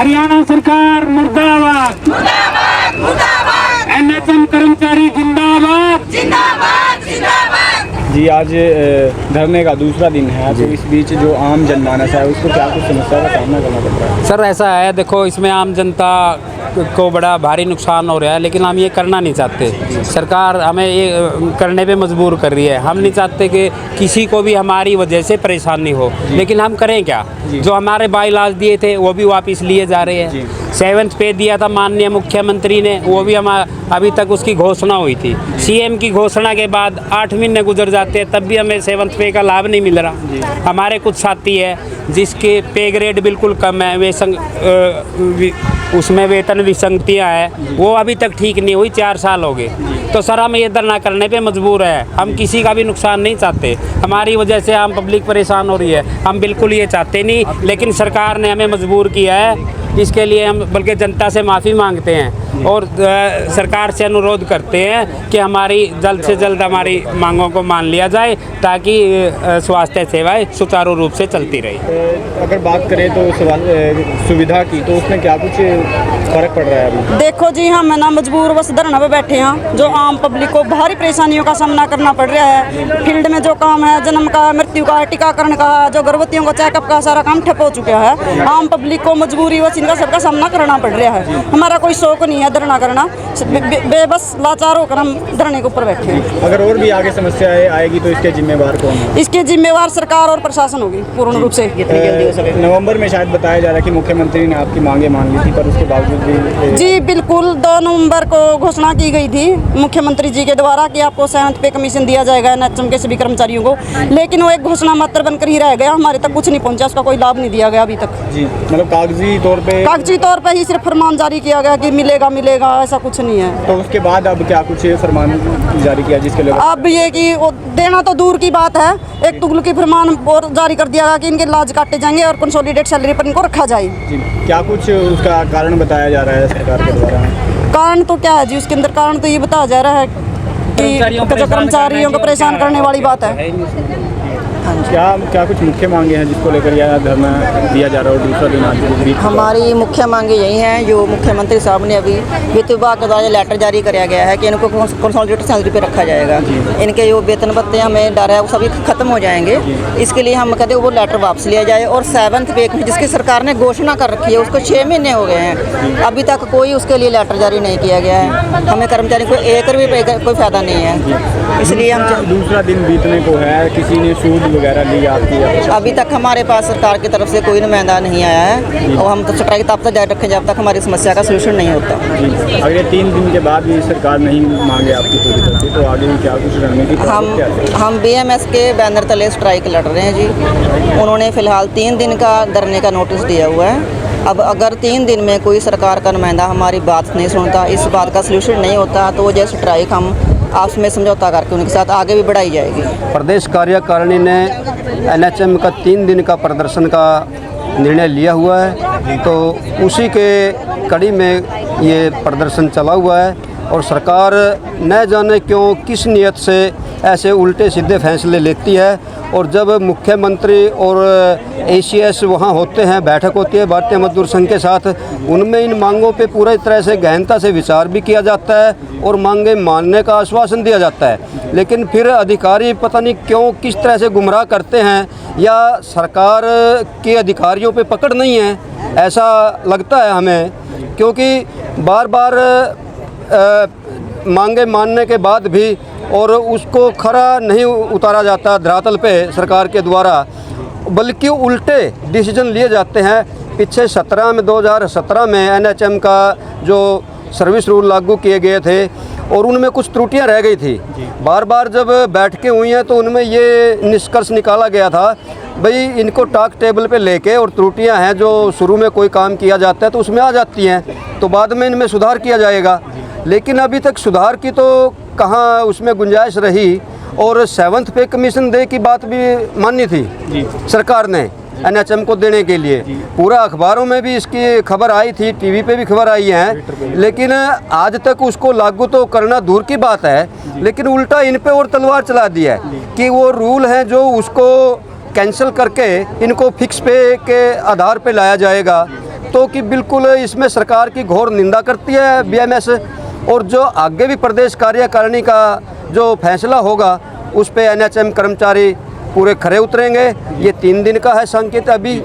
हरियाणा सरकार मुर्दाबाद, मुर्दाबाद मुर्दाबाद। एनएचएम कर्मचारी जिंदाबाद, जिंदाबाद जिंदाबाद। जी, आज धरने का दूसरा दिन है, तो इस बीच जो आम जनमानस है उसको क्या कुछ समस्या का सामना करना पड़ रहा है? सर ऐसा है, देखो इसमें आम जनता को बड़ा भारी नुकसान हो रहा है, लेकिन हम ये करना नहीं चाहते। सरकार हमें ये करने पे मजबूर कर रही है। हम नहीं चाहते कि किसी को भी हमारी वजह से परेशानी हो, लेकिन हम करें क्या? जो हमारे बाईलाज दिए थे वो भी वापस लिए जा रहे हैं। 7th पे दिया था माननीय मुख्यमंत्री ने, वो भी हम अभी तक उसकी घोषणा हुई थी। सीएम की घोषणा के बाद 8 महीने गुजर जाते हैं, तब भी हमें 7th पे का लाभ नहीं मिल रहा। हमारे कुछ साथी है जिसके पे ग्रेड बिल्कुल कम है, उसमें वेतन विसंगतियाँ हैं, वो अभी तक ठीक नहीं हुई, 4 साल हो गए। तो सर हम ये धरना करने पे मजबूर है। हम किसी का भी नुकसान नहीं चाहते, हमारी वजह से आम पब्लिक परेशान हो रही है, हम बिल्कुल ये चाहते नहीं, लेकिन सरकार ने हमें मजबूर किया है। इसके लिए हम बल्कि जनता से माफ़ी मांगते हैं और सरकार से अनुरोध करते हैं कि हमारी जल्द से जल्द हमारी मांगों को मान लिया जाए, ताकि स्वास्थ्य सेवाएं सुचारू रूप से चलती रही। अगर बात करें तो सुविधा की, तो उसमें क्या कुछ फ़र्क पड़ रहा है अभी? देखो जी, हम ना मजबूर बस धरना पे बैठे हैं। जो आम पब्लिक को भारी परेशानियों का सामना करना पड़ रहा है। फील्ड में जो काम है, जन्म का, मृत्यु का, टीकाकरण का, जो गर्भवतियों का चेकअप का, सारा काम ठप हो चुका है। आम पब्लिक को मजबूरी बस इनका सबका सामना करना पड़ रहा है। हमारा कोई शौक नहीं है धरना करना, बेबस लाचार होकर हम धरने के ऊपर बैठे हैं। अगर और भी आगे समस्याएं आएगी तो इसके जिम्मेवार कौन है? इसके जिम्मेवार सरकार और प्रशासन होगी पूर्ण रूप से। नवंबर में शायद बताया जा रहा है कि मुख्यमंत्री ने आपकी मांगे मान ली थी, पर उसके बावजूद भी जी बिल्कुल 2 नवंबर को घोषणा की गई थी मुख्यमंत्री जी के द्वारा कि आपको 7th पे कमीशन दिया जाएगा एनएचएम के सभी कर्मचारियों को, लेकिन वो एक घोषणा मात्र बनकर ही रह गया। हमारे तक कुछ नहीं पहुंचा, उसका कोई लाभ नहीं दिया गया अभी तक। जी, मतलब कागजी तौर पे ही सिर्फ फरमान जारी किया गया कि मिलेगा मिलेगा, ऐसा कुछ नहीं है। तो उसके बाद अब क्या कुछ फरमान जारी किया जिसके लिए अब ये कि वो देना तो दूर की बात है, एक तुगलकी फरमान और जारी कर दिया गया कि इनके लाज काटे जाएंगे और कंसोलिडेट सैलरी पर इनको रखा जाए। जी, क्या कुछ उसका कारण बताया जा रहा है सरकार के द्वारा? कारण तो क्या है जी, उसके अंदर कारण तो ये बताया जा रहा है कि जो कर्मचारियों को परेशान करने वाली बात है। क्या कुछ मुख्य मांगे हैं जिसको लेकर यह धरना दिया जा रहा है और दूसरा दिन आज? हमारी मुख्य मांगे यही हैं जो मुख्यमंत्री साहब ने अभी वित्त विभाग के द्वारा लेटर जारी कराया गया है कि इनको कंसोलिडेटेड सैलरी पे रखा जाएगा। इनके जो वेतन भत्ते हमें डर है वो सभी खत्म हो जाएंगे। इसके लिए हम कहते हैं वो लेटर वापस लिया जाए और 7th पे जिसकी सरकार ने घोषणा कर रखी है उसको 6 महीने हो गए हैं, अभी तक कोई उसके लिए लेटर जारी नहीं किया गया है। हमें कर्मचारी को एक भी कोई फायदा नहीं है, इसलिए हम दूसरा दिन बीतने को है, किसी ने सूद वगैरह ली आपकी? अभी तक हमारे पास सरकार की तरफ से कोई नुमाइंदा नहीं आया है और हम तो स्ट्राइक तब तक जारी रखें जब तक हमारी समस्या का सोल्यूशन नहीं होता। जी, अगले 3 दिन के बाद भी सरकार नहीं मांगे आपकी पूरी तरह से, तो आगे क्या कुछ रणनीति? हम BMS के बैनर तले स्ट्राइक लड़ रहे हैं जी। उन्होंने फिलहाल 3 दिन का धरने का नोटिस दिया हुआ है। अब अगर 3 दिन में कोई सरकार का नुमाइंदा हमारी बात नहीं सुनता, इस बात का सोल्यूशन नहीं होता, तो ये स्ट्राइक हम आपस में समझौता करके उनके साथ आगे भी बढ़ाई जाएगी। प्रदेश कार्यकारिणी ने एनएचएम का 3 दिन का प्रदर्शन का निर्णय लिया हुआ है, तो उसी के कड़ी में ये प्रदर्शन चला हुआ है और सरकार न जाने क्यों किस नियत से ऐसे उल्टे सीधे फैसले लेती है। और जब मुख्यमंत्री और ACS वहाँ होते हैं, बैठक होती है भारतीय मजदूर संघ के साथ, उनमें इन मांगों पे पूरी तरह से गहनता से विचार भी किया जाता है और मांगे मानने का आश्वासन दिया जाता है, लेकिन फिर अधिकारी पता नहीं क्यों किस तरह से गुमराह करते हैं, या सरकार के अधिकारियों पे पकड़ नहीं है ऐसा लगता है हमें, क्योंकि बार बार मांगे मानने के बाद भी और उसको खरा नहीं उतारा जाता धरातल पे सरकार के द्वारा, बल्कि उल्टे डिसीजन लिए जाते हैं। पीछे 2017 में एनएचएम का जो सर्विस रूल लागू किए गए थे और उनमें कुछ त्रुटियां रह गई थी। बार बार जब बैठकें हुई हैं तो उनमें ये निष्कर्ष निकाला गया था, भाई इनको टाक टेबल पे लेके, और त्रुटियां हैं जो शुरू में कोई काम किया जाता है तो उसमें आ जाती हैं, तो बाद में इनमें सुधार किया जाएगा। लेकिन अभी तक सुधार की तो कहाँ उसमें गुंजाइश रही। और 7th पे कमीशन दे की बात भी मानी थी सरकार ने एनएचएम को देने के लिए, पूरा अखबारों में भी इसकी खबर आई थी, टीवी पे भी खबर आई है, लेकिन आज तक उसको लागू तो करना दूर की बात है, लेकिन उल्टा इन पे और तलवार चला दिया है कि वो रूल है जो उसको कैंसिल करके इनको फिक्स पे के आधार पे लाया जाएगा। तो कि बिल्कुल इसमें सरकार की घोर निंदा करती है बीएमएस। और जो आगे भी प्रदेश कार्यकारिणी का जो फैसला होगा उस पे एनएचएम कर्मचारी पूरे खरे उतरेंगे। ये 3 दिन का है संकेत अभी।